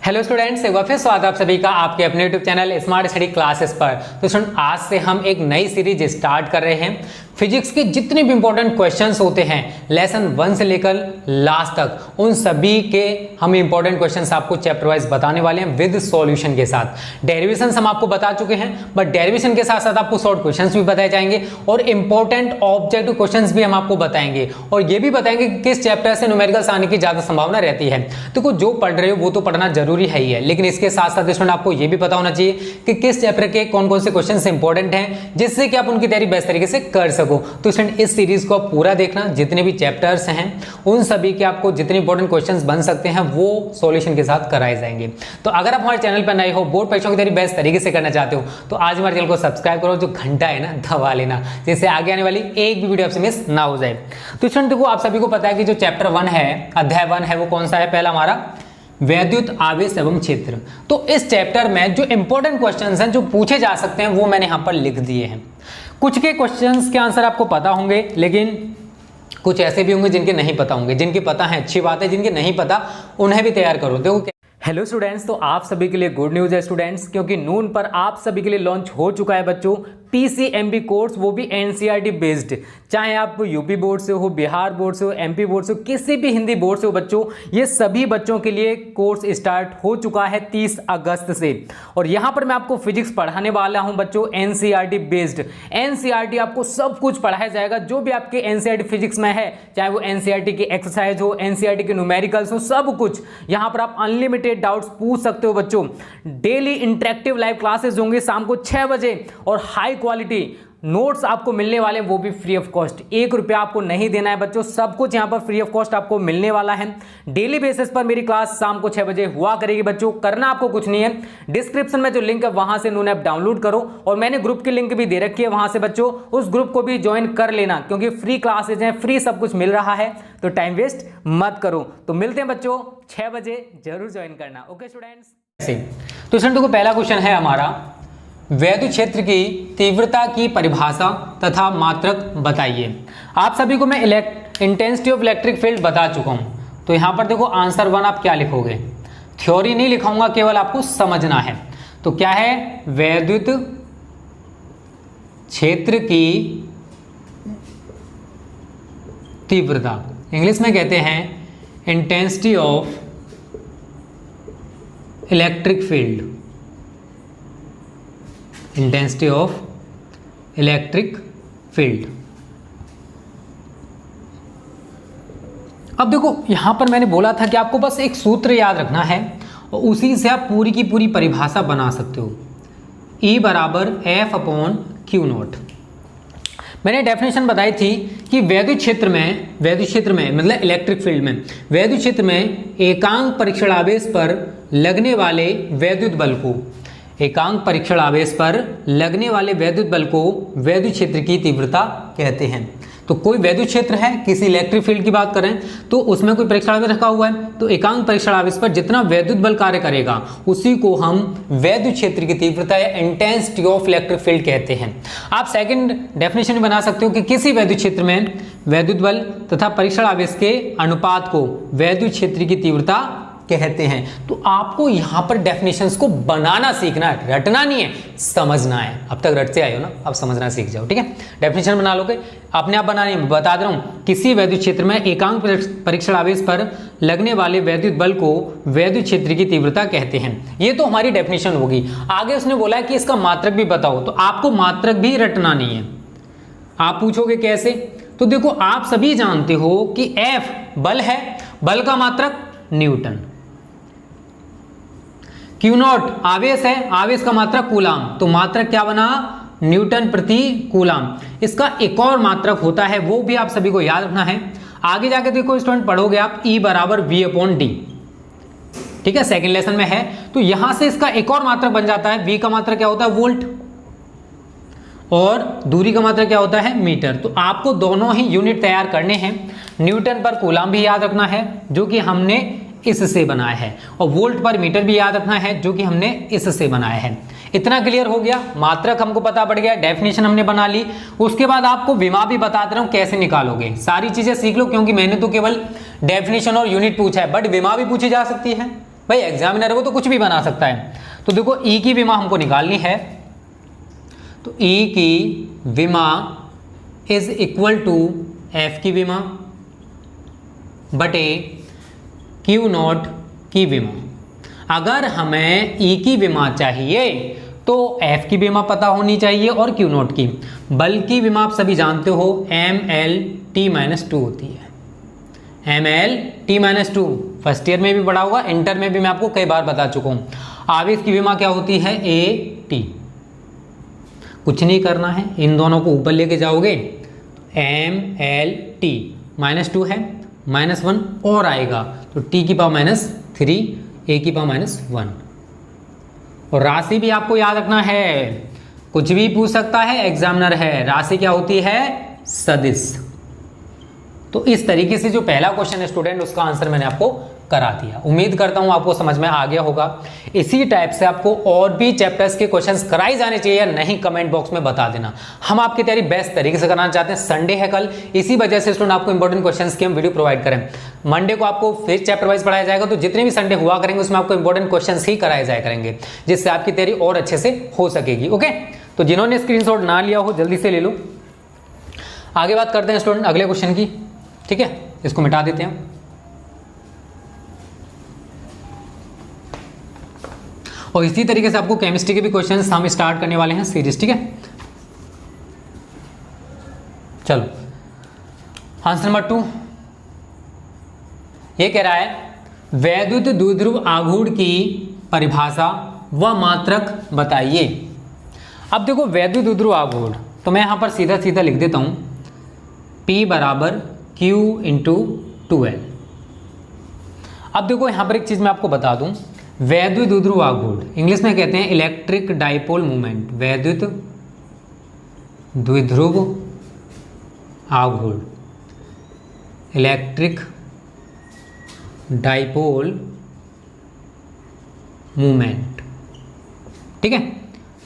Hello students, एक बार फिर स्वागत आप सभी का आपके अपने YouTube channel smart study classes पर। तो स्टूडेंट, आज से हम एक नई सीरीज स्टार्ट कर रहे हैं। फिजिक्स के जितने भी इंपॉर्टेंट क्वेश्चंस होते हैं लेसन 1 से लेकर लास्ट तक, उन सभी के हम इंपॉर्टेंट क्वेश्चंस आपको चैप्टर वाइज बताने वाले हैं विद सॉल्यूशन के साथ। डेरिवेशन हम आपको बता चुके हैं, बट डेरिवेशन के साथ साथ आपको शॉर्ट क्वेश्चंस भी बताए जाएंगे और इंपॉर्टेंट ऑब्जेक्टिव क्वेश्चंस भी हम आपको बताएंगे, और ये भी बताएंगे कि किस चैप्टर से न्यूमेरिकल्स आने की ज्यादा संभावना रहती है। तो कुछ जो पढ़ रहे हो वो तो पढ़ना जरूरी है ही है, लेकिन इसके साथ साथ स्टूडेंट आपको ये भी पता होना चाहिए कि किस चैप्टर के कौन कौन से क्वेश्चंस इंपॉर्टेंट हैं, जिससे कि आप उनकी तैयारी बेस्ट तरीके से कर सको। तो स्टूडेंट, इस सीरीज को आप पूरा देखना, जितने भी चैप्टर्स हैं उन सभी के आपको जितने इंपॉर्टेंट क्वेश्चंस बन सकते हैं वो सॉल्यूशन के साथ कराए जाएंगे। तो अगर आप हमारे चैनल पर नए हो, बोर्ड परीक्षाओं की तैयारी बेस्ट तरीके से करना चाहते हो, तो आज हमारे चैनल को सब्सक्राइब करो, जो घंटा है ना दबा लेना, जिससे आगे आने वाली एक भी वीडियो आपसे मिस ना हो जाए। तो स्टूडेंट देखो, आप सभी को पता है कि जो चैप्टर 1 है, अध्याय 1 है, वो कौन सा है? पहला हमारा वैद्युत आवेश एवं क्षेत्र। तो इस चैप्टर में जो इंपॉर्टेंट क्वेश्चंस हैं जो पूछे जा सकते हैं वो मैंने यहां पर लिख दिए हैं। कुछ के क्वेश्चंस के आंसर आपको पता होंगे, लेकिन कुछ ऐसे भी होंगे जिनके नहीं पता होंगे। जिनके पता है अच्छी बात है, जिनके नहीं पता उन्हें भी तैयार करो। देखो, हेलो स्टूडेंट्स, तो आप सभी के लिए गुड न्यूज है स्टूडेंट्स, क्योंकि नून पर आप सभी के लिए लॉन्च हो चुका है बच्चों पीसीएमबी कोर्स, वो भी एनसीईआरटी बेस्ड। चाहे आप यूपी बोर्ड से हो, बिहार बोर्ड से हो, एमपी बोर्ड से हो, किसी भी हिंदी बोर्ड से हो बच्चों, ये सभी बच्चों के लिए कोर्स स्टार्ट हो चुका है 30 अगस्त से। और यहाँ पर मैं आपको फिजिक्स पढ़ाने वाला हूँ बच्चों एनसीईआरटी बेस्ड। एनसीईआरटी आपको सब कुछ पढ़ाया जाएगा जो भी आपके एनसीईआरटी फिजिक्स में है, चाहे वो एनसीईआरटी की एक्सरसाइज हो, एनसीईआरटी के न्यूमेरिकल्स हो, सब कुछ यहाँ पर आप अनलिमिटेड डाउट्स पूछ सकते हो बच्चों। डेली इंटरेक्टिव लाइव क्लासेस होंगे शाम को 6 बजे, और हाई क्वालिटी नोट्स आपको मिलने वाले हैं, वो भी फ्री ऑफ कॉस्ट। 1 रुपया आपको नहीं देना है बच्चों, सब कुछ यहाँ पर फ्री ऑफ कॉस्ट आपको मिलने वाला है। डेली बेसिस पर मेरी क्लास शाम को 6 बजे हुआ करेगी बच्चों। करना आपको कुछ नहीं है, डिस्क्रिप्शन में जो लिंक है वहां से नून ऐप डाउनलोड करो, और मैंने ग्रुप की लिंक भी दे रखी है वहां से बच्चों, उस ग्रुप को भी ज्वाइन कर लेना, क्योंकि फ्री क्लासेज हैं, फ्री सब कुछ मिल रहा है, तो टाइम वेस्ट मत करो। तो मिलते हैं बच्चों 6 बजे, जरूर ज्वाइन करना। ओके स्टूडेंट्स, तो स्टूडेंट को पहला क्वेश्चन है हमारा, वैद्युत क्षेत्र की तीव्रता की परिभाषा तथा मात्रक बताइए। आप सभी को मैं इंटेंसिटी ऑफ इलेक्ट्रिक फील्ड बता चुका हूं, तो यहां पर देखो आंसर 1 आप क्या लिखोगे? थ्योरी नहीं लिखाऊंगा, केवल आपको समझना है। तो क्या है? वैद्युत क्षेत्र की तीव्रता, इंग्लिश में कहते हैं intensity of electric field, intensity of electric field. अब देखो, यहां पर मैंने बोला था कि आपको बस एक सूत्र याद रखना है और उसी से आप पूरी की पूरी परिभाषा बना सकते हो। E बराबर F/Q0। मैंने डेफिनेशन बताई थी कि वैद्युत क्षेत्र में मतलब इलेक्ट्रिक फील्ड में, वैद्युत क्षेत्र में एकांक परीक्षण आवेश पर लगने वाले वैद्युत बल को, एकांक परीक्षण आवेश पर लगने वाले वैद्युत बल को वैद्युत क्षेत्र की तीव्रता कहते हैं। तो कोई वैद्युत क्षेत्र है, किसी इलेक्ट्रिक फील्ड की बात करें तो उसमें कोई परीक्षण आवेश रखा हुआ है, तो एकांक परीक्षण आवेश पर जितना वैद्युत बल कार्य करेगा उसी को हम वैद्युत क्षेत्र की तीव्रता या इंटेंसिटी ऑफ इलेक्ट्रिक फील्ड कहते हैं। आप सेकंड डेफिनेशन बना सकते हो कि किसी वैद्युत क्षेत्र में वैद्युत बल तथा परीक्षण आवेश के अनुपात को वैद्युत क्षेत्र की तीव्रता कहते हैं। तो आपको यहां पर डेफिनेशंस को बनाना सीखना है, रटना नहीं है, समझना है। अब तक रटते आए हो ना, अब समझना सीख जाओ, ठीक है? डेफिनेशन बना लोगे, अपने आप बनानी है। बता दे रहा हूं, किसी वैद्युत क्षेत्र में एकांक परीक्षण आवेश पर लगने वाले वैद्युत बल को वैद्युत क्षेत्र की तीव्रता कहते हैं। ये तो हमारी डेफिनेशन होगी। आगे उसने बोला है कि इसका मात्रक भी बताओ, तो आपको मात्रक भी रटना नहीं है। आप पूछोगे कैसे? तो देखो, आप सभी जानते हो कि F बल है, बल का मात्रक न्यूटन, Q0 आवेश है, आवेश का मात्रक कूलाम, तो मात्रक क्या बना? न्यूटन प्रति कूलाम। इसका एक और मात्रक होता है, वो भी आप सभी को याद रखना है। आगे जाके देखो स्टूडेंट, पढ़ोगे आप E बराबर V/D, ठीक है, सेकंड लेसन में है। तो यहां से इसका एक और मात्रक बन जाता है। V का मात्रक क्या होता है? वोल्ट, और दूरी का मात्रक क्या होता है? मीटर। तो आपको दोनों ही यूनिट तैयार करने हैं। न्यूटन पर कूलाम भी याद रखना है, जो कि हमने इससे बनाया है, और वोल्ट पर मीटर भी याद रखना है, जो कि हमने इससे बनाया है। इतना क्लियर हो गया? मात्रक हमको पता पड़ गया, डेफिनेशन हमने बना ली। उसके बाद आपको विमा भी बताते रहूं कैसे निकालोगे। सारी चीजें सीख लो, क्योंकि मैंने तो केवल डेफिनेशन और यूनिट पूछा है, बट विमा भी पूछी जा सकती है। भाई एग्जामिनर है वो तो कुछ भी बना सकता है। तो देखो ई की विमा हमको निकालनी है, तो ई की विमा इज इक्वल टू एफ की विमा बटे क्यू नॉट की विमा। अगर हमें ई की विमा चाहिए तो एफ की विमा पता होनी चाहिए और क्यू नॉट की। बल की विमा आप सभी जानते हो M L T minus two होती है, M L T minus two. First year में भी पढ़ा होगा, इंटर में भी मैं आपको कई बार बता चुका हूँ। आवेश की विमा क्या होती है, ए टी। कुछ नहीं करना है, इन दोनों को ऊपर लेके जाओगे, M L T minus two है, माइनस वन और आएगा तो टी की पावर माइनस थ्री, ए की पावर माइनस वन। और राशि भी आपको याद रखना है, कुछ भी पूछ सकता है, एग्जामिनर है। राशि क्या होती है, सदिश। तो इस तरीके से जो पहला क्वेश्चन है स्टूडेंट, उसका आंसर मैंने आपको करा दिया। उम्मीद करता हूं आपको समझ में आ गया होगा। इसी टाइप से आपको और भी चैप्टर्स के क्वेश्चंस कराए जाने चाहिए या नहीं, कमेंट बॉक्स में बता देना। हम आपकी तैयारी बेस्ट तरीके से कराना चाहते हैं। संडे है कल, इसी वजह से स्टूडेंट आपको इंपॉर्टेंट क्वेश्चंस की हम वीडियो प्रोवाइड करें। मंडे को आपको फिर चैप्टर वाइज पढ़ाया जाएगा, तो जितने भी संडे हुआ करेंगे उसमें आपको इंपॉर्टेंट क्वेश्चंस ही कराए जाया करेंगे, जिससे आपकी तैयारी और अच्छे से हो सकेगी। ओके, तो जिन्होंने स्क्रीनशॉट ना लिया हो जल्दी से ले लो। आगे बात करते हैं स्टूडेंट अगले क्वेश्चन की। ठीक है, इसको मिटा देते हैं। और इसी तरीके से आपको केमिस्ट्री के भी क्वेश्चंस हम स्टार्ट करने वाले हैं सीरीज। ठीक है, चलो आंसर नंबर 2 ये कह रहा है वैद्युत द्विध्रुव आघूर्ण की परिभाषा व मात्रक बताइए। अब देखो वैद्युत द्विध्रुव आघूर्ण, तो मैं यहां पर सीधा सीधा लिख देता हूं P बराबर Q इंटू 2L। अब देखो यहां पर एक चीज मैं आपको बता दूं, वैद्युत द्विध्रुव आघूर्ण इंग्लिश में कहते हैं इलेक्ट्रिक डाइपोल मूवमेंट। वैद्युत द्विध्रुव आघूर्ण, इलेक्ट्रिक डाइपोल मूवमेंट। ठीक है,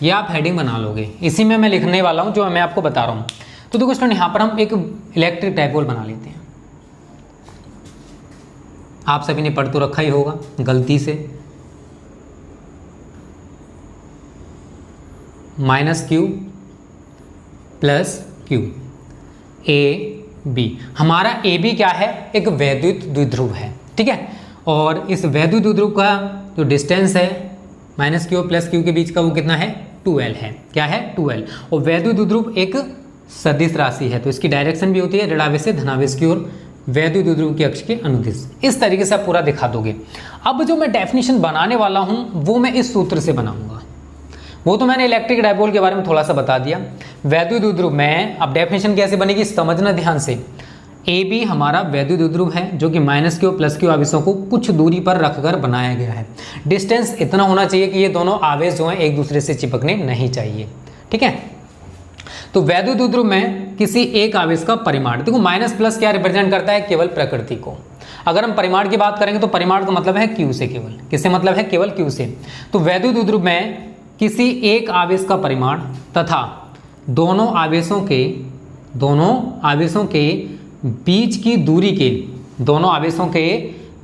ये आप हेडिंग बना लोगे, इसी में मैं लिखने वाला हूं जो मैं आपको बता रहा हूं। तो देखो स्टूडेंट यहां पर हम एक इलेक्ट्रिक डाइपोल बना लेते हैं। आप सभी ने पढ़ तो रखा ही होगा गलती से, minus Q plus Q A B. हमारा ए बी क्या है, एक वैद्युत द्विध्रुव है। ठीक है, और इस वैद्युत द्विध्रुव का जो डिस्टेंस है माइनस क्यू प्लस क्यू के बीच का वो कितना है, 2L है। क्या है, 2L। और वैद्युत द्विध्रुव एक सदिश राशि है, तो इसकी डायरेक्शन भी होती है ऋणावेश से धनावेश की ओर, वैद्युत द्विध्रुव के अक्ष के अनुदिश। इस तरीके से आप पूरा दिखा दोगे। अब जो मैं डेफिनेशन बनाने वाला हूं वो मैं इस सूत्र से बनाऊंगा। वो तो मैंने इलेक्ट्रिक डाइपोल के बारे में थोड़ा सा बता दिया। वैद्युत द्विध्रुव में अब डेफिनेशन कैसे बनेगी समझना ध्यान से। ए बी हमारा वैद्युत द्विध्रुव है जो कि माइनस क्यू प्लस क्यू आवेशों को कुछ दूरी पर रखकर बनाया गया है। डिस्टेंस इतना होना चाहिए कि ये दोनों आवेश जो हैं एक दूसरे से चिपकने नहीं चाहिए। ठीक है, तो वैद्युत द्विध्रुव में किसी एक आवेश का परिमाण, देखो माइनस प्लस क्या रिप्रेजेंट करता है, केवल प्रकृति को। अगर हम परिमाण की बात करेंगे तो परिमाण का मतलब है क्यू से, केवल किससे मतलब है, केवल क्यू से। तो वैद्युत द्विध्रुव में किसी एक आवेश का परिमाण तथा दोनों आवेशों के बीच की दूरी के, दोनों आवेशों के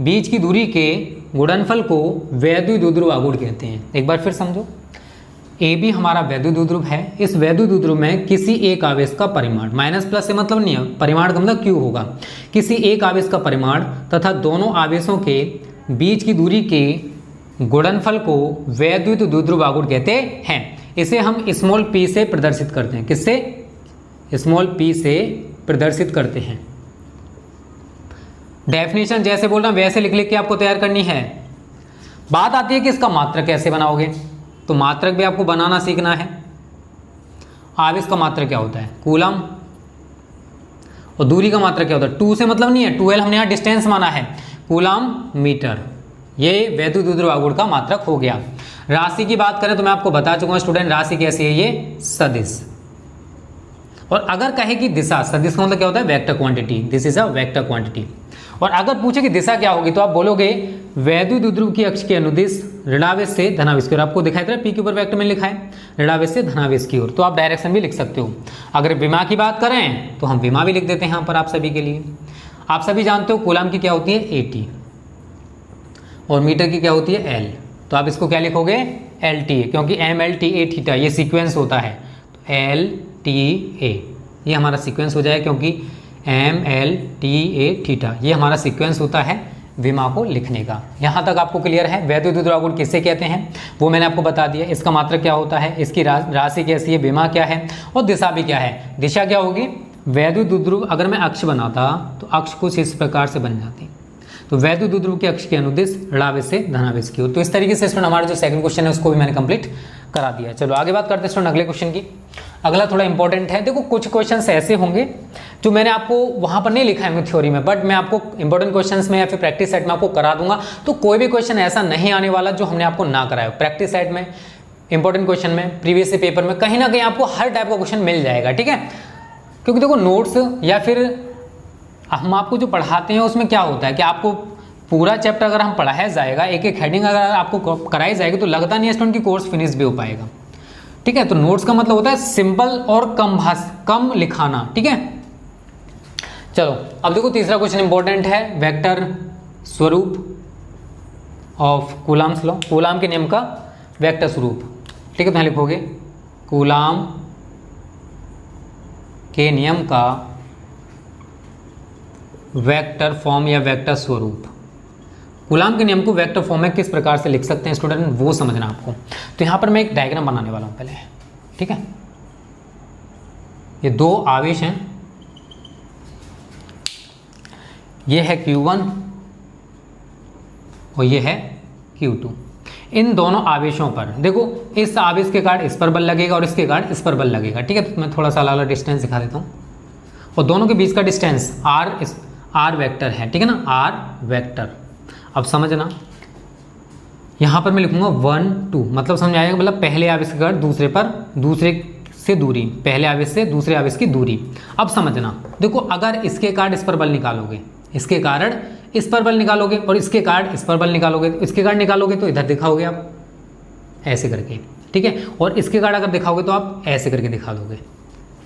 बीच की दूरी के गुणनफल को वैद्युत द्विध्रुव आघूर्ण कहते हैं। एक बार फिर समझो, ए बी हमारा वैद्युत द्विध्रुव है। इस वैद्युत द्विध्रुव में किसी एक आवेश का परिमाण, माइनस प्लस से मतलब नहीं है, परिमाण का मतलब क्यू होगा, किसी एक आवेश का परिमाण तथा दोनों आवेशों के बीच की दूरी के गुणनफल को वैद्युत द्विध्रुव आघूर्ण कहते हैं। इसे हम स्मॉल p से प्रदर्शित करते हैं। किससे, स्मॉल p से प्रदर्शित करते हैं। डेफिनेशन जैसे बोल रहा हूं वैसे लिख लिख के आपको तैयार करनी है। बात आती है कि इसका मात्रक कैसे बनाओगे, तो मात्रक भी आपको बनाना सीखना है। आवेश का मात्रक क्या होता है, कूलम, और दूरी का मात्रक क्या होता है, 2 से मतलब नहीं है, 2L हमने यहाँ डिस्टेंस माना है, कूलम मीटर। ये वैद्युत द्विध्रुव आघूर्ण का मात्रक हो गया। राशि की बात करें तो मैं आपको बता चुका हूं स्टूडेंट, राशि कैसी है, ये सदिश। और अगर कहे कि दिशा, सदिश का मतलब क्या होता है, vector quantity, this is a vector quantity. और अगर पूछे कि दिशा क्या होगी तो आप बोलोगे वैद्युत द्विध्रुव की अक्ष के अनुदिश ऋणावेश से धनावेश की ओर। आपको दिखाई दे रहा है पी के ऊपर वेक्टर में लिखा है ऋणावेश से धनावेश की ओर, तो आप डायरेक्शन भी लिख सकते हो। अगर विमा की बात करें तो हम विमा भी लिख देते हैं यहाँ पर आप सभी के लिए। आप सभी जानते हो कूलम की क्या होती है, 80। और मीटर की क्या होती है एल, तो आप इसको क्या लिखोगे एल टी ए, क्योंकि M L T A theta ये सीक्वेंस होता है, तो एल टी ए ये हमारा सीक्वेंस हो जाएगा, क्योंकि M L T A theta ये हमारा सीक्वेंस होता है विमा को लिखने का। यहाँ तक आपको क्लियर है। वैद्युत विद्युत गुण किससे कहते हैं वो मैंने आपको बता दिया, इसका मात्रक क्या होता है, इसकी राशि कैसी है, विमा क्या है और दिशा भी क्या है। दिशा क्या होगी, वैद्युत द्विध्रुव अगर मैं अक्ष बनाता तो अक्ष कुछ इस प्रकार से बन जाती, तो वैद्युत द्विध्रुव के अक्ष की अनुदिश ऋणावेश से धनावेश की ओर। तो इस तरीके से स्टूडेंट हमारा जो सेकंड क्वेश्चन है उसको भी मैंने कंप्लीट करा दिया। चलो आगे बात करते हैं स्टूडेंट अगले क्वेश्चन की। अगला थोड़ा इंपॉर्टेंट है। देखो कुछ क्वेश्चंस ऐसे होंगे जो मैंने आपको वहां पर नहीं लिखा है थ्योरी में, बट मैं आपको इंपॉर्टेंट क्वेश्चंस में या फिर प्रैक्टिस सेट में आपको करा दूंगा। तो कोई भी क्वेश्चन ऐसा नहीं आने वाला जो हमने आपको ना कराया। प्रैक्टिस सेट में, इंपॉर्टेंट क्वेश्चन में, प्रीवियस पेपर में कहीं ना कहीं आपको हर टाइप का क्वेश्चन मिल जाएगा, ठीक है। क्योंकि देखो नोट्स या फिर हम आपको जो पढ़ाते हैं उसमें क्या होता है कि आपको पूरा चैप्टर अगर हम पढ़ाया जाएगा, एक एक हेडिंग अगर आपको कराई जाएगी तो लगता नहीं है स्टूडेंट की कोर्स फिनिश भी हो पाएगा, ठीक है। तो नोट्स का मतलब होता है सिंपल और कम लिखाना, ठीक है। चलो अब देखो तीसरा क्वेश्चन इंपॉर्टेंट है, वेक्टर स्वरूप ऑफ कूलाम्स लॉ, कूलाम के नियम का वेक्टर स्वरूप, ठीक है। तो लिखोगे कूलाम के नियम का वेक्टर फॉर्म या वेक्टर स्वरूप। कूलाम के नियम को वेक्टर फॉर्म में किस प्रकार से लिख सकते हैं स्टूडेंट, वो समझना आपको। तो यहां पर मैं एक डायग्राम बनाने वाला हूं पहले, ठीक है। ये दो आवेश हैं, ये है Q1 और ये है Q2। इन दोनों आवेशों पर देखो, इस आवेश के कारण इस पर बल लगेगा और इसके कारण इस पर बल लगेगा, ठीक है। तो मैं थोड़ा सा अलग डिस्टेंस दिखा देता हूं, और दोनों के बीच का डिस्टेंस आर वेक्टर है, ठीक है ना, आर वेक्टर। अब समझना, यहां पर मैं लिखूंगा 1 2, मतलब समझ आएगा, मतलब पहले आवेश के कारण दूसरे से दूरी, पहले आवेश से दूसरे आवेश की दूरी। अब समझना, देखो अगर इसके कारण इस पर बल निकालोगे, इसके कारण इस पर बल निकालोगे और इसके कारण इस पर बल निकालोगे, तो इसके कारण निकालोगे तो इधर दिखाओगे आप ऐसे करके, ठीक है। और इसके कारण अगर दिखाओगे तो आप ऐसे करके दिखा दोगे।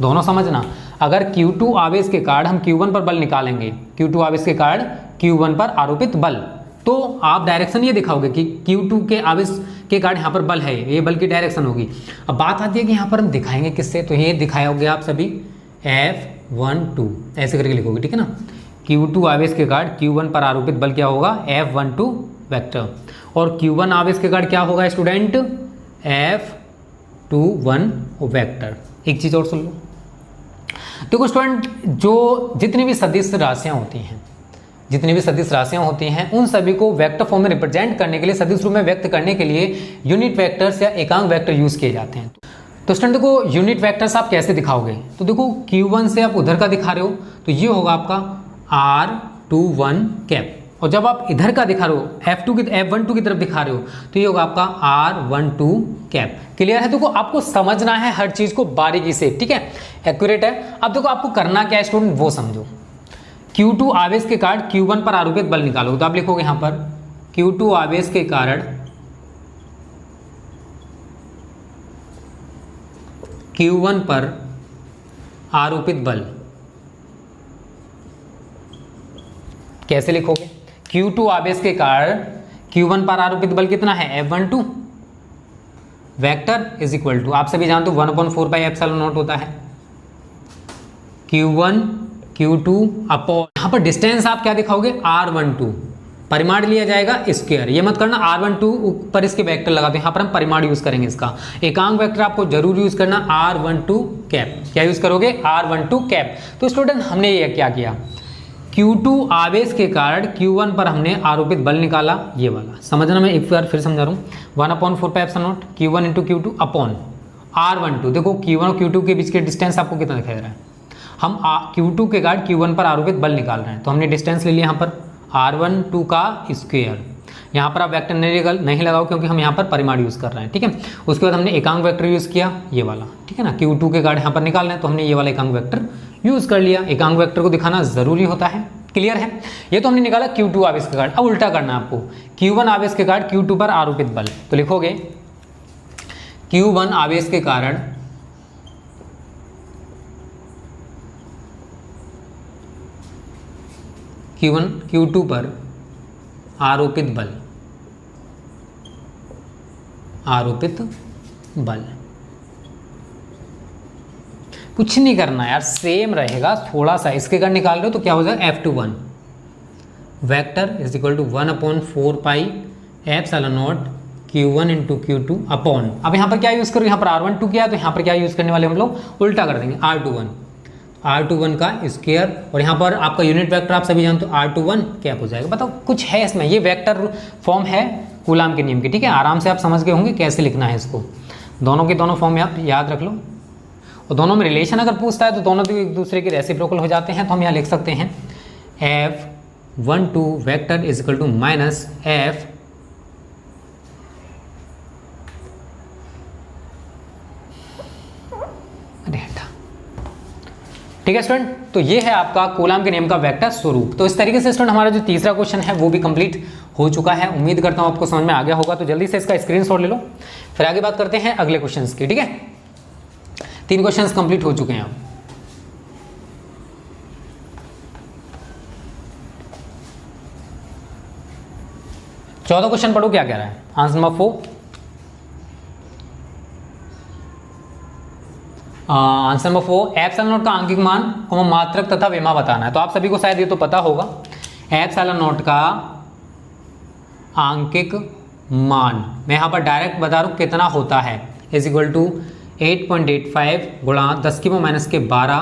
दोनों समझना, अगर Q2 आवेश के कारण हम Q1 पर बल निकालेंगे, Q2 आवेश के कारण Q1 पर आरोपित बल, तो आप डायरेक्शन ये दिखाओगे कि Q2 के आवेश के कारण यहाँ पर बल है, ये बल की डायरेक्शन होगी। अब बात आती है कि यहाँ पर हम दिखाएंगे किससे, तो ये दिखाओगे आप सभी F12 ऐसे करके लिखोगे, ठीक है ना। Q2 आवेश के कारण Q1 पर आरोपित बल क्या होगा, F12 वेक्टर, और Q1 आवेश के कारण क्या होगा स्टूडेंट, F21 वेक्टर। एक चीज और सुन लो, देखो स्टूडेंट, जो जितनी भी सदिश राशियां होती हैं उन सभी को वेक्टर फॉर्म में रिप्रेजेंट करने के लिए, सदिश रूप में व्यक्त करने के लिए यूनिट वेक्टर्स या एकांक वेक्टर यूज किए जाते हैं। तो स्टूडेंट देखो यूनिट वेक्टर्स आप कैसे दिखाओगे, तो देखो Q1 से आप उधर का दिखा रहे हो तो ये होगा आपका R21 कैप, और जब आप इधर का दिखा रहे हो F12 की तरफ दिखा रहे हो तो ये होगा आपका R12 कैप। क्लियर है। देखो आपको समझना है हर चीज को बारीकी से, ठीक है, एक्यूरेट है। अब देखो आपको करना क्या है स्टूडेंट, वो समझो। Q2 आवेश के कारण Q1 पर आरोपित बल निकालो, तो आप लिखोगे यहां पर Q2 आवेश के कारण Q1 पर आरोपित बल कैसे लिखोगे, Q2 आवेश के कारण Q1 पर आरोपित बल कितना है, F12 vector is equal to, आप सभी जानते हो 1/4πε0 होता है, Q1 Q2 अपॉन, यहाँ पर डिस्टेंस आप क्या दिखाओगे, R12, परिमाण लिया जाएगा स्क्वायर। ये मत करना R12 पर इसके वेक्टर लगा दो, यहाँ पर हम परिमाण यूज करेंगे इसका। एकांक वेक्टर आपको जरूर यूज करना R12 कैप। क्या यूज करोगे, R12 कैप। तो स्टूडेंट हमने ये क्या किया, Q2 आवेश के कारण Q1 पर हमने आरोपित बल निकाला, ये वाला समझना, मैं एक बार फिर समझा रहा हूँ, 1/4πε0 Q1 × Q2 अपॉन R12। देखो Q1 और Q2 के बीच के डिस्टेंस आपको कितना दिखाई दे रहा है, हम Q2 के कारण Q1 पर आरोपित बल निकाल रहे हैं, तो हमने डिस्टेंस ले लिया यहाँ पर R12 का स्क्वायर। यहाँ पर आप वेक्टर नहीं लगाओ क्योंकि हम यहाँ पर परिमाण यूज कर रहे हैं, ठीक है। उसके बाद हमने एकांक वेक्टर यूज किया, ये वाला, ठीक है ना। Q2 के कारण यहाँ पर निकाल रहे हैं तो हमने ये वाला एकांक वेक्टर यूज कर लिया। एकांक वेक्टर को दिखाना जरूरी होता है, क्लियर है। ये तो हमने निकाला Q2 आवेश के कारण। अब उल्टा करना है आपको, Q1 आवेश के कारण Q2 पर आरोपित बल, तो लिखोगे Q1 आवेश के कारण Q2 पर आरोपित बल आरोपित बल। कुछ नहीं करना यार, सेम रहेगा, थोड़ा सा इसके अगर निकाल रहे हो तो क्या हो जाएगा F21 vector is equal to 1/4 pi epsilon naught Q1 into Q2 upon, अब यहाँ पर क्या यूज़ करो, यहाँ पर R12 किया तो यहाँ पर क्या यूज़ करने वाले हम लोग, उल्टा कर देंगे R21 का स्क्वायर, और यहाँ पर आपका यूनिट वेक्टर आप सभी जानते हो R21 कैप हो जाएगा। बताओ कुछ है इसमें, ये वेक्टर फॉर्म है कूलाम के नियम की, ठीक है, आराम से आप समझ गए होंगे कैसे लिखना है इसको। दोनों के दोनों फॉर्म आप याद रख लो, और दोनों में रिलेशन अगर पूछता है तो दोनों भी एक दूसरे के रेसिप्रोकल हो जाते हैं। तो हम यहाँ लिख सकते हैं F12 vector is equal to minus F ठीक है स्टूडेंट। तो ये है आपका कूलाम के नियम का वेक्टर स्वरूप। तो इस तरीके से स्टूडेंट हमारा जो तीसरा क्वेश्चन है वो भी कंप्लीट हो चुका है। उम्मीद करता हूँ आपको समझ में आ गया होगा। तो जल्दी से इसका स्क्रीनशॉट ले लो, फिर आगे बात करते हैं अगले क्वेश्चंस की, ठीक है। 3 क्वेश्चंस कंप्लीट हो चुके हैं अब। चौथा क्वेश्चन पढ़ो क्या कह रहा है। Answer number 4, answer number 4 epsilon not का आंकिक मान मात्रक तथा विमा बताना है। तो आप सभी को शायद ये तो पता होगा, एप्सिलॉन नॉट का आंकिक मान मैं यहाँ पर डायरेक्ट बता रहा हूँ कितना होता है, इज इक्वल टू 8.85 गुणा 10⁻12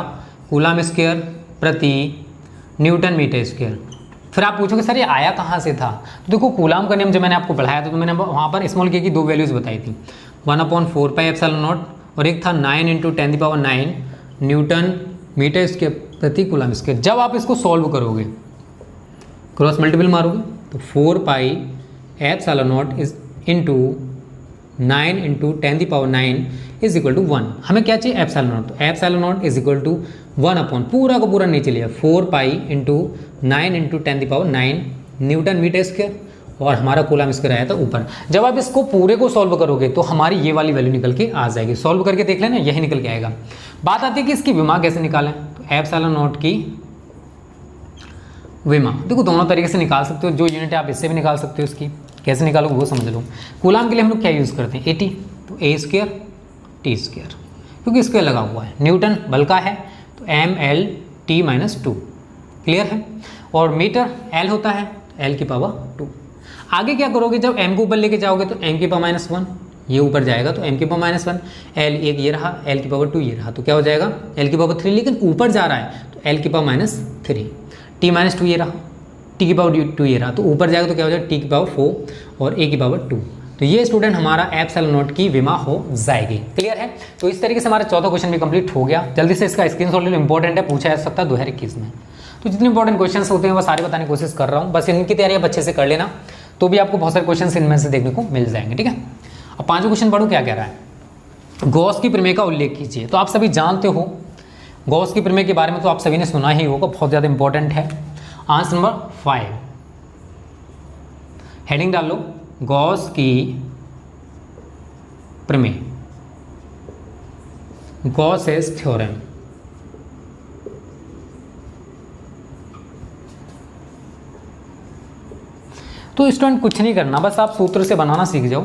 कूलाम स्क्वायर प्रति न्यूटन मीटर स्क्वायर। फिर आप पूछोगे सर ये आया कहाँ से था। तो देखो कूलाम का नियम जब मैंने आपको पढ़ाया था तो मैंने वहाँ पर स्मॉल के की 2 वैल्यूज़ बताई थी, 1/4 पाई एप्सिलॉन नॉट और एक था 9 × 10⁹ न्यूटन मीटर स्क्वायर प्रति कूलाम स्क्वायर। जब आप इसको सॉल्व करोगे, क्रॉस मल्टीपल मारोगे तो 4 pi epsilon naught is into 9 × 10⁹ is equal to 1। हमें क्या चाहिए एप्सिलॉन नॉट, तो epsilon naught is equal to 1 upon पूरा का पूरा नीचे लिया 4 pi into 9 × 10⁹ newton metre square, और हमारा कूलाम स्क्वायर आया था ऊपर। जब आप इसको पूरे को सॉल्व करोगे तो हमारी ये वाली वैल्यू निकल के आ जाएगी। सॉल्व करके देख लेना, यही निकल के आएगा। बात आती है कि इसकी विमा कैसे निकालें। तो एप्सिलॉन नॉट की विमा देखो दोनों तरीके से निकाल सकते हो, जो यूनिट है आप इससे भी निकाल सकते हो। इसकी कैसे निकालोगे वो समझ लो। कूलाम के लिए हम लोग क्या यूज़ करते हैं, AT, तो A² T², क्योंकि स्क्वायर लगा हुआ है। न्यूटन बल का है तो ML/T-2 क्लियर है, और मीटर L होता है L⁻²। आगे क्या करोगे, जब m को ऊपर लेके जाओगे तो m⁻1 ये ऊपर जाएगा तो m⁻1, L एक ये रहा, L⁻2 ये रहा, तो क्या हो जाएगा L⁻3, लेकिन ऊपर जा रहा है तो L⁻3, T-2 ये रहा, T⁻2 ये रहा, तो ऊपर जाएगा तो क्या हो जाएगा T⁻4 और A⁻2। तो ये स्टूडेंट हमारा एप्सिलॉन नॉट की विमा हो जाएगी। क्लियर है। तो इस तरीके से हमारा चौथा क्वेश्चन भी कंप्लीट हो गया। जल्दी से इसका स्क्रीनशॉट ले लो, इंपॉर्टेंट है, पूछा जा सकता है 2021 में। तो जितने इंपॉर्टेंट क्वेश्चंस होते हैं वो सारे बताने की कोशिश कर रहा हूँ, बस इनकी तैयारी आप अच्छे से कर लेना, तो भी आपको बहुत सारे क्वेश्चंस इनमें से देखने को मिल जाएंगे, ठीक है। अब 5वां क्वेश्चन पढ़ो क्या कह रहा है। गॉस की प्रमेय का उल्लेख कीजिए। तो आप सभी जानते हो गॉस की प्रमेय के बारे में, तो आप सभी ने सुना ही होगा, बहुत ज़्यादा इंपॉर्टेंट है। आंसर नंबर 5, हेडिंग डाल लो, गॉस की प्रमेय, गॉसेस थ्योरम। तो स्टूडेंट कुछ नहीं करना, बस आप सूत्र से बनाना सीख जाओ।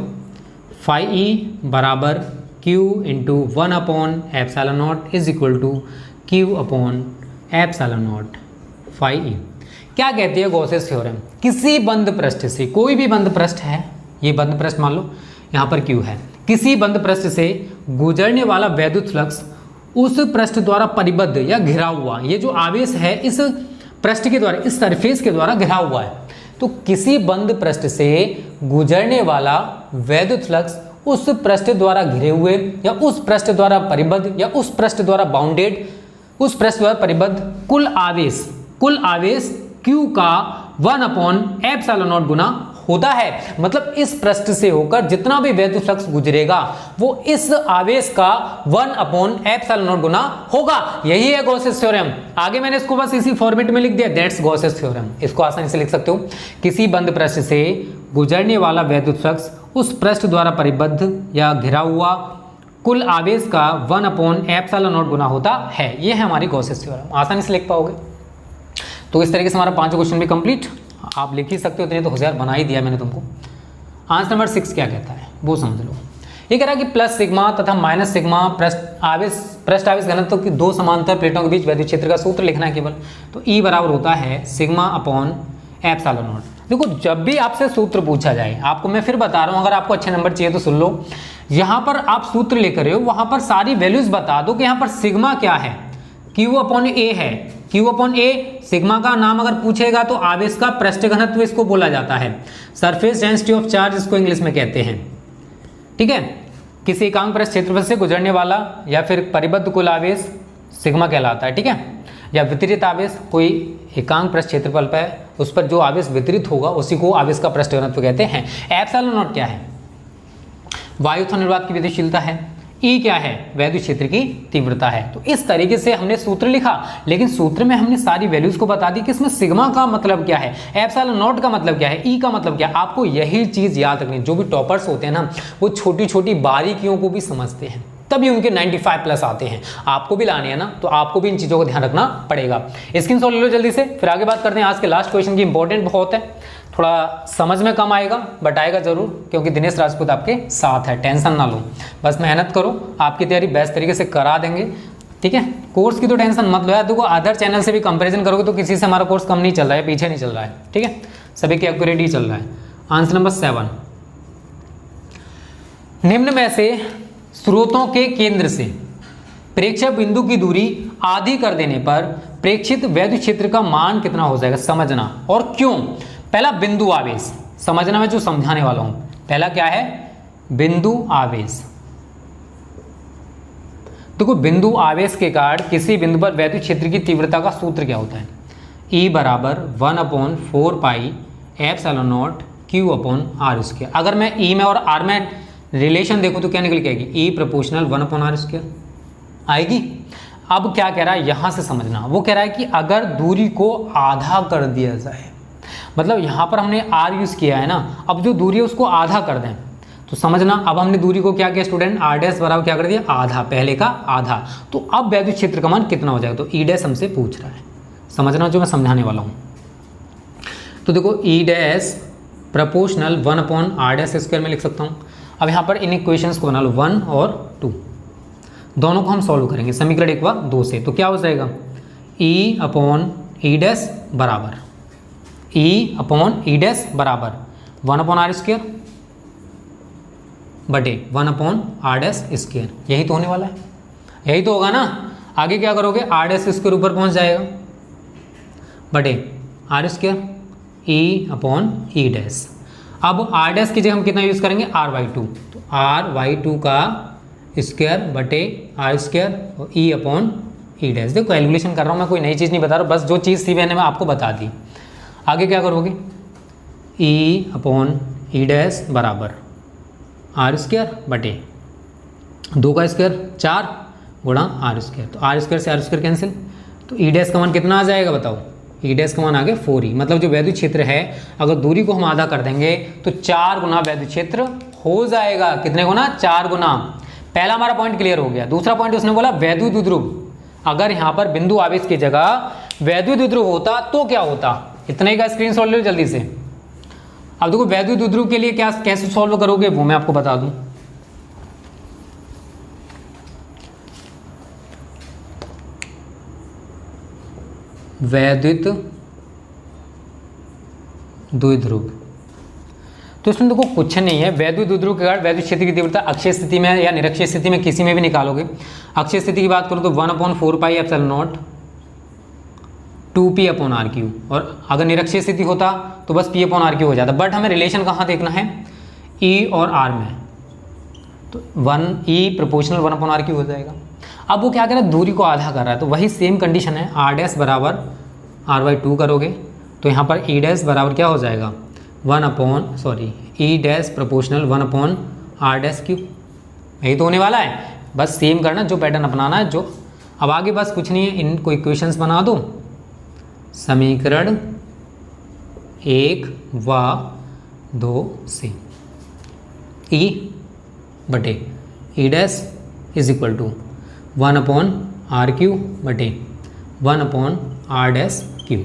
φe बराबर q into 1/ε0 is equal to q/ε0 φe। क्या कहती है गॉसेस थ्योरम, किसी बंद पृष्ठ से, कोई भी बंद पृष्ठ है, ये बंद पृष्ठ मान लो, यहाँ पर q है, किसी बंद पृष्ठ से गुजरने वाला वैद्युत फ्लक्स उस पृष्ठ द्वारा परिबद्ध या घिरा हुआ, ये जो आवेश है इस पृष्ठ के द्वारा, इस सरफेस के द्वारा घिरा हुआ है। तो किसी बंद पृष्ठ से गुजरने वाला वैद्युत फ्लक्स उस पृष्ठ द्वारा घिरे हुए या उस पृष्ठ द्वारा परिबद्ध या उस पृष्ठ द्वारा बाउंडेड, उस पृष्ठ द्वारा परिबद्ध कुल आवेश Q का 1/ε0 गुना होता है। मतलब इस पृष्ठ से होकर जितना भी वैद्युत फ्लक्स गुजरेगा वो इस आवेश का 1/ε0 गुना होगा। यही है गॉसेस थ्योरम। आगे मैंने इसको बस इसी फॉर्मेट में लिख दिया, दैट्स गॉसेस थ्योरम। इसको आसानी से लिख सकते हो, किसी बंद पृष्ठ से गुजरने वाला वैद्युत फ्लक्स उस पृष्ठ द्वारा परिबद्ध या घिरा हुआ कुल आवेश का 1/ε0 गुना होता है। ये है हमारी गॉसेस थ्योरम, आसानी से लिख पाओगे। तो इस तरीके से हमारा 5 क्वेश्चन भी कंप्लीट आप लिख ही सकते हो, इतने तो होशियार बना ही दिया मैंने तुमको। आंसर नंबर 6 क्या कहता है वो समझ लो। ये कह रहा है कि प्लस सिग्मा तथा माइनस सिग्मा पृष्ठ आवेश घनत्व की दो समांतर प्लेटों के बीच वैद्युत क्षेत्र का सूत्र लिखना है केवल। तो ई बराबर होता है सिग्मा अपॉन एप्सिलॉन नॉट। देखो जब भी आपसे सूत्र पूछा जाए, आपको मैं फिर बता रहा हूं, अगर आपको अच्छे नंबर चाहिए तो सुन लो, यहां पर आप सूत्र लेकर रहे हो, वहां पर सारी वैल्यूज बता दो कि यहां पर सिग्मा क्या है, क्यू अपॉन ए है। क्यू अपॉन ए सिग्मा का नाम अगर पूछेगा तो आवेश का पृष्ठ घनत्व इसको बोला जाता है, सरफेस डेंसिटी ऑफ चार्ज इसको इंग्लिश में कहते हैं। ठीक है, किसी एकांक पृष्ठ क्षेत्रफल से गुजरने वाला या फिर परिबद्ध कुल आवेश सिग्मा कहलाता है। ठीक है, या वितरित आवेश, कोई एकांक पृष्ठ क्षेत्रफल पर उस पर जो आवेश वितरित होगा उसी को आवेश का पृष्ठ घनत्व कहते हैं। एप्सिलॉन नॉट क्या है, वायुत्व निर्वात की विद्युतशीलता है। ई क्या है, वैद्युत क्षेत्र की तीव्रता है। तो इस तरीके से हमने सूत्र लिखा, लेकिन सूत्र में हमने सारी वैल्यूज को बता दी कि इसमें सिग्मा का मतलब क्या है, एप्सिलॉन नॉट का मतलब क्या है, ई का मतलब क्या है। आपको यही चीज याद रखनी। जो भी टॉपर्स होते हैं ना, वो छोटी छोटी बारीकियों को भी समझते हैं, तभी उनके 95 प्लस आते हैं। आपको भी लाने हैं ना, तो आपको भी इन चीजों को ध्यान रखना पड़ेगा। स्क्रीनशॉट ले लो जल्दी से, फिर आगे बात करते हैं। आज के लास्ट क्वेश्चन की इंपॉर्टेंट बहुत है, थोड़ा समझ में कम आएगा बट आएगा जरूर, क्योंकि दिनेश राजपूत आपके साथ है, टेंशन ना लो, बस मेहनत करो, आपकी तैयारी बेस्ट तरीके से करा देंगे। ठीक है, कोर्स की तो टेंशन मत लो यार। देखो अदर चैनल से भी कंपैरिजन करोगे तो किसी से हमारा कोर्स कम नहीं चल रहा है, पीछे नहीं चल रहा है। ठीक है, सभी की एक्यूरेट ही चल रहा है। आंसर नंबर 7, निम्न में से स्रोतों के केंद्र से प्रेक्षक बिंदु की दूरी आधी कर देने पर प्रेक्षित वैद्युत क्षेत्र का मान कितना हो जाएगा, समझना और क्यों। पहला बिंदु आवेश समझना, मैं जो समझाने वाला हूं। पहला क्या है, बिंदु आवेश। देखो बिंदु आवेश के कारण किसी बिंदु पर वैद्युत क्षेत्र की तीव्रता का सूत्र क्या होता है, E बराबर 1/4 pi epsilon naught Q upon R square. अगर मैं E में और R में रिलेशन देखो तो क्या निकल के आएगी, E प्रोपोर्शनल 1/r स्क्वायर आएगी। अब क्या कह रहा है यहां से समझना, वो कह रहा है कि अगर दूरी को आधा कर दिया जाए, मतलब यहां पर हमने R यूज किया है ना, अब जो दूरी है उसको आधा कर दें तो समझना। अब हमने दूरी को क्या किया स्टूडेंट, R डैश बराबर क्या कर दिया, आधा, पहले का आधा। तो अब वैद्युत क्षेत्र का मान कितना हो जाएगा, तो E डैश हमसे पूछ रहा है, समझना जो मैं समझाने वाला हूं। तो देखो E dash proportional 1/r dash square में लिख सकता हूं। अब यहाँ पर इन इक्वेशंस को बना लो 1 और 2, दोनों को हम सॉल्व करेंगे समीकरण 1 व 2 से। तो क्या हो जाएगा, E अपॉन E डैश बराबर E अपॉन E डैश बराबर 1/r स्क्वायर बटे 1/r डैश स्क्वायर। यही तो होने वाला है, यही तो होगा ना। आगे क्या करोगे, r डैश स्क्वायर ऊपर पहुंच जाएगा बटे r square E upon E dash. अब r डैश की जगह हम कितना यूज करेंगे, r/2, तो r/2 का स्क्वायर बटे r स्क्वायर और E अपॉन E डैश। देखो कैलकुलेशन कर रहा हूँ मैं, कोई नई चीज़ नहीं बता रहा, बस जो चीज़ थी मैंने आपको बता दी। आगे क्या करोगे, E अपॉन E डैश बराबर r स्क्वायर बटे 2 का स्क्वायर 4 गुणा r स्क्वायर, तो r स्क्वायर से r स्क्वायर कैंसिल, तो E डैश का मान कितना आ जाएगा बताओ, E डैश का मान आ गया 4E। मतलब जो वैद्युत क्षेत्र है, अगर दूरी को हम आधा कर देंगे तो 4 गुना वैद्युत क्षेत्र हो जाएगा। कितने गुना, 4 गुना। पहला हमारा पॉइंट क्लियर हो गया। दूसरा पॉइंट उसने बोला वैद्युत द्विध्रुव, अगर यहाँ पर बिंदु आवेश की जगह वैद्युत द्विध्रुव होता तो क्या होता, इतने का स्क्रीनशॉट ले लो जल्दी से। अब देखो वैद्युत द्विध्रुव के लिए क्या कैसे सॉल्व करोगे वो मैं आपको बता दूं। वैद्युत द्विध्रुव, तो इसमें देखो कुछ नहीं है। वैद्युत द्विध्रुव के कारण वैद्युत क्षेत्र की तीव्रता अक्षीय स्थिति में या निरक्षीय स्थिति में किसी में भी निकालोगे। अक्षीय स्थिति की बात करूं तो 1/4 pi epsilon naught 2p upon R Q, और अगर निरक्षीय स्थिति होता तो बस p अपॉन आर क्यू हो जाता। बट हमें रिलेशन कहाँ देखना है, E और R में, तो 1E प्रोपोर्शनल 1/r क्यू हो जाएगा। अब वो क्या कर रहा है, दूरी को आधा कर रहा है, तो वही सेम कंडीशन है, r डैश बराबर r/2 करोगे तो यहाँ पर E डैश बराबर क्या हो जाएगा, E dash proportional 1/r dash Q. यही तो होने वाला है, बस सेम करना, जो पैटर्न अपनाना है। जो अब आगे बस कुछ नहीं है, इनको इक्वेशंस बना दो, समीकरण 1 व 2 से E बटे E dash is equal to 1/r Q बटे 1/r dash Q.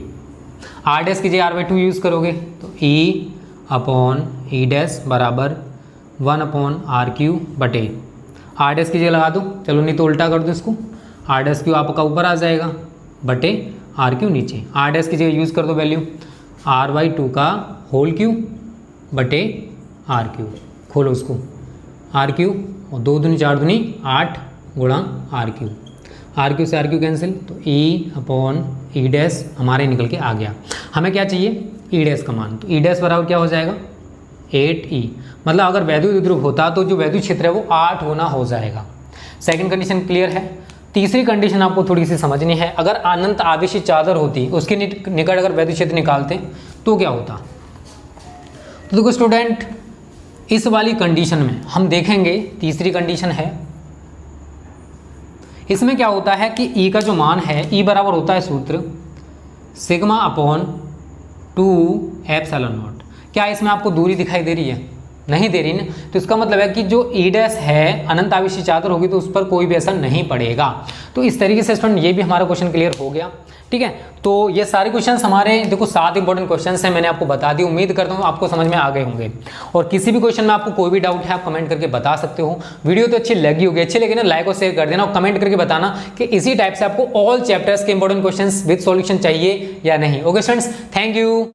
r dash की जगह r/2 यूज़ करोगे तो E अपॉन E डैश बराबर 1/r³ बटे r' की जगह लगा दो, चलो नहीं तो उल्टा कर दो इसको, r' आपका ऊपर आ जाएगा बटे r³ नीचे, r' की जगह यूज़ कर दो वैल्यू r/2 का होल क्यूब बटे r³, खोलो उसको r³ और 2 दूनी 4 दूनी 8 गुणा r³ से r³ कैंसिल, तो e/e' हमारे निकल के आ गया। हमें क्या चाहिए e' का मान, तो e' बराबर क्या हो जाएगा 8e, मतलब अगर वैद्युत द्विध्रुव होता तो जो वैद्युत क्षेत्र है वो 8 गुना हो जाएगा। सेकंड कंडीशन क्लियर है। तीसरी कंडीशन आपको थोड़ी सी समझनी है, अगर अनंत आवेशी चादर होती उसके निकट अगर वैद्युत क्षेत्र निकालते तो क्या होता। तो देखो स्टूडेंट, इस वाली कंडीशन में हम देखेंगे, तीसरी कंडीशन है, इसमें क्या होता है कि E का जो मान है, E बराबर होता है सूत्र σ/2ε0। क्या इसमें आपको दूरी दिखाई दे रही है? नहीं दे रही ना, तो इसका मतलब है कि जो E' है अनंत आवेशी चादर होगी तो उस पर कोई भी असर नहीं पड़ेगा। तो इस तरीके से स्टूडेंट ये भी हमारा क्वेश्चन क्लियर हो गया। ठीक है, तो ये सारे क्वेश्चंस हमारे देखो 7 इंपॉर्टेंट क्वेश्चंस हैं, मैंने आपको बता दी, उम्मीद करता हूँ आपको समझ में आ गए होंगे। और किसी भी क्वेश्चन में आपको कोई भी डाउट है आप कमेंट करके बता सकते हो। वीडियो तो अच्छी लगी होगी, अच्छी लगी ना लाइक और शेयर कर देना और कमेंट करके बताना कि इसी टाइप से आपको ऑल चैप्टर्स के इंपॉर्टेंट क्वेश्चंस विद सॉल्यूशन चाहिए या नहीं। Okay students, thank you.